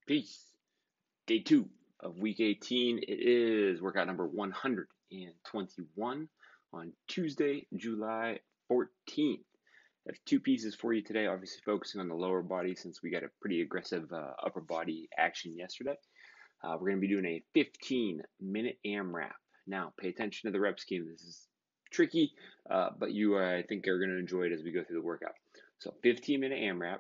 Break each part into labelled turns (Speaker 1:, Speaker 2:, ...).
Speaker 1: Peace. Day 2 of week 18. It is workout number 121 on Tuesday, July 14th. I have two pieces for you today, obviously focusing on the lower body since we got a pretty aggressive upper body action yesterday. We're going to be doing a 15-minute AMRAP. Now, pay attention to the rep scheme. This is tricky, but you, I think, are going to enjoy it as we go through the workout. So 15-minute AMRAP.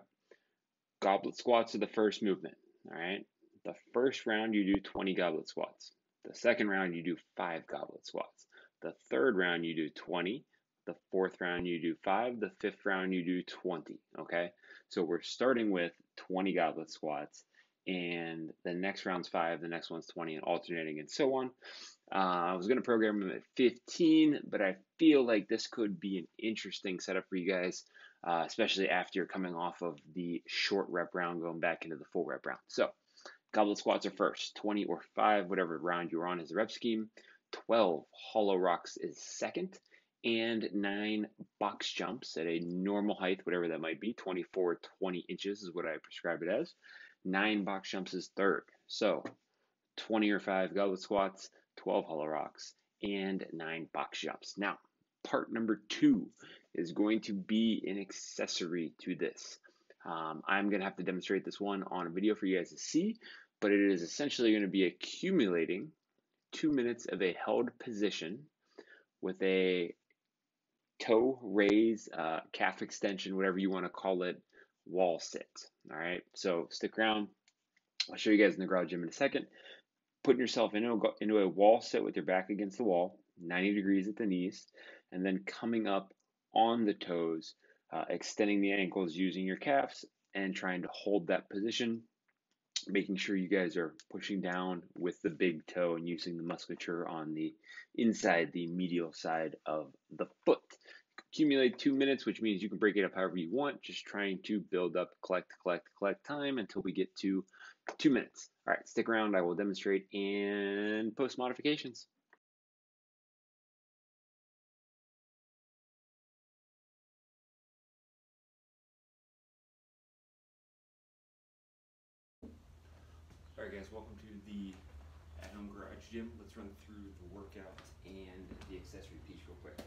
Speaker 1: Goblet squats are the first movement, all right? The first round, you do 20 goblet squats. The second round, you do 5 goblet squats. The third round, you do 20. The fourth round, you do 5. The fifth round, you do 20, okay? So we're starting with 20 goblet squats, and the next round's 5, the next one's 20, and alternating, and so on. I was going to program them at 15, but I feel like this could be an interesting setup for you guys, especially after you're coming off of the short rep round, going back into the full rep round. So goblet squats are first, 20 or 5, whatever round you're on is the rep scheme. 12 hollow rocks is second, and 9 box jumps at a normal height, whatever that might be, 24, 20 inches is what I prescribe it as. 9 box jumps is third. So 20 or 5 goblet squats, 12 hollow rocks, and 9 box jumps. Now, part number 2 is going to be an accessory to this. I'm going to have to demonstrate this one on a video for you guys to see, but it is essentially going to be accumulating 2 minutes of a held position with a toe raise, calf extension, whatever you want to call it, wall sit. All right, so stick around. I'll show you guys in the garage gym in a second. Putting yourself into a wall sit with your back against the wall, 90 degrees at the knees, and then coming up on the toes, extending the ankles using your calves and trying to hold that position, making sure you guys are pushing down with the big toe and using the musculature on the inside, the medial side of the foot. Accumulate 2 minutes, which means you can break it up however you want, just trying to build up, collect time until we get to 2 minutes. All right, stick around. I will demonstrate and post modifications. All right, guys, welcome to the at-home garage gym. Let's run through the workout and the accessory piece real quick.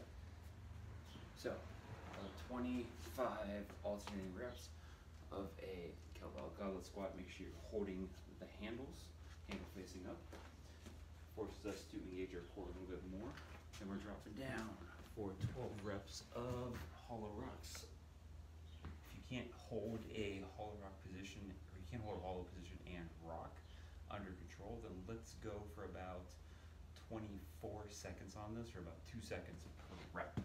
Speaker 1: So, 25 alternating reps of a kettlebell goblet squat. Make sure you're holding the handle facing up. Forces us to engage our core a little bit more. Then we're dropping down for 12 reps of hollow rocks. If you can't hold a hollow rock position, or you can't hold a hollow position and rock under control, then let's go for about 24 seconds on this, or about 2 seconds per rep.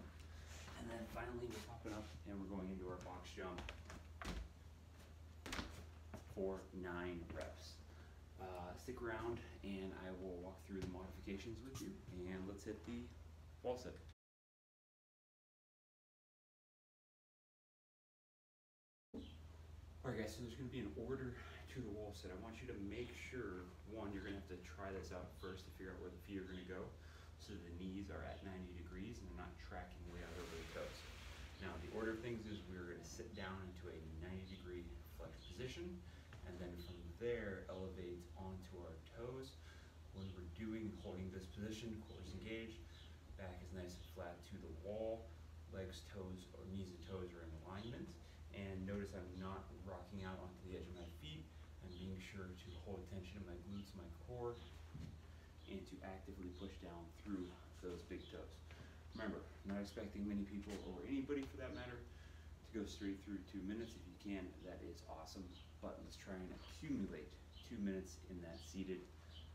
Speaker 1: And then finally we're popping up and we're going into our box jump for 9 reps. Stick around and I will walk through the modifications with you, and let's hit the wall sit. Alright guys, so there's going to be an order to the wall sit. I want you to make sure, one, you're going to have to try this out first to figure out where the feet are going to go, so the knees are at 90 degrees and they're not tracking way out over the toes. Now, the order of things is we're going to sit down into a 90-degree flex position, and then from there elevate onto our toes. When we're holding this position, core is engaged, back is nice and flat to the wall, legs, toes, or knees and toes are in alignment. And notice I'm not rocking out onto the edge of my feet. I'm being sure to hold tension in my glutes, my core, and to actively push down through those big toes. Remember, I'm not expecting many people, or anybody for that matter, to go straight through 2 minutes. If you can, that is awesome. But let's try and accumulate 2 minutes in that seated,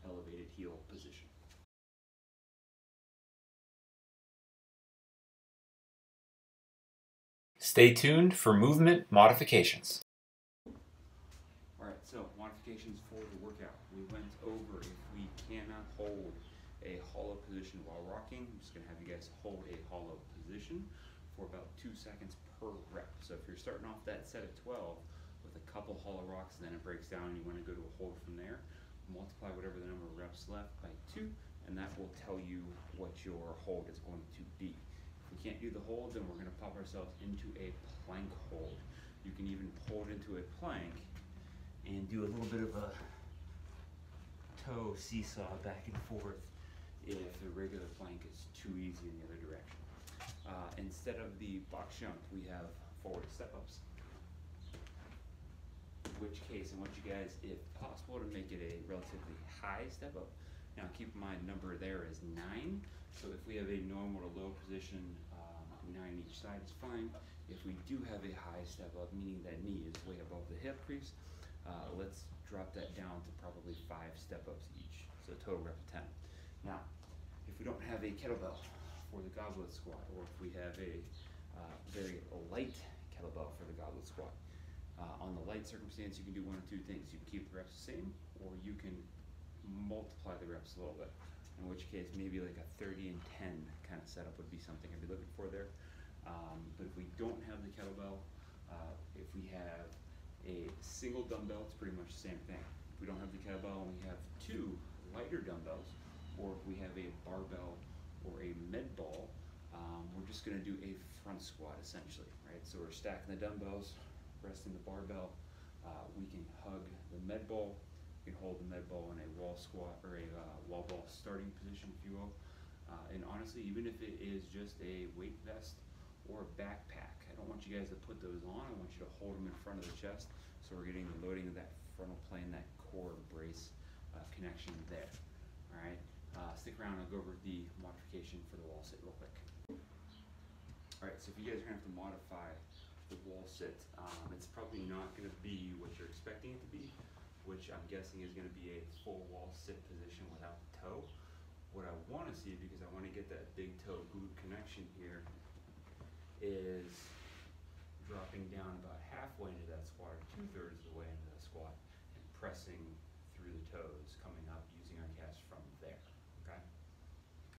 Speaker 1: elevated heel position.
Speaker 2: Stay tuned for movement modifications.
Speaker 1: Alright, so modifications for the workout. We went over if we cannot hold a hollow position while rocking. I'm just going to have you guys hold a hollow position for about 2 seconds per rep. So if you're starting off that set of 12 with a couple hollow rocks and then it breaks down and you want to go to a hold from there, multiply whatever the number of reps left by 2, and that will tell you what your hold is going to be. If we can't do the hold, then we're going to pop ourselves into a plank hold. You can even hold into a plank and do a little bit of a toe seesaw back and forth if the regular plank is too easy in the other direction. Instead of the box jump, we have forward step-ups. In which case, I want you guys, if possible, to make it a relatively high step-up. Now keep in mind, number there is 9, so if we have a normal to low position, 9 each side is fine. If we do have a high step-up, meaning that knee is way above the hip crease, let's drop that down to probably 5 step-ups each, so total rep of 10. Now, if we don't have a kettlebell for the goblet squat, or if we have a very light kettlebell for the goblet squat, on the light circumstance, you can do one of 2 things. You can keep the reps the same, or you can multiply the reps a little bit. In which case, maybe like a 30 and 10 kind of setup would be something I'd be looking for there. But if we don't have the kettlebell, if we have a single dumbbell, it's pretty much the same thing. If we don't have the kettlebell and we have 2 lighter dumbbells, or if we have a barbell or a med ball, we're just going to do a front squat essentially, right? So we're stacking the dumbbells, resting the barbell. We can hug the med ball. We can hold the med ball in a wall squat or a wall ball starting position, if you will. And honestly, even if it is just a weight vest or a backpack, I don't want you guys to put those on. I want you to hold them in front of the chest, so we're getting the loading of that frontal plane, that core brace connection there. All right. Stick around. I'll go over the modification for the wall sit real quick. All right. So if you guys are gonna have to modify the wall sit, it's probably not going to be what you're expecting it to be, which I'm guessing is going to be a full wall sit position without the toe. What I want to see, because I want to get that big toe glute connection here, is dropping down about halfway into that squat, or 2/3 of the way into the squat, and pressing through the toes.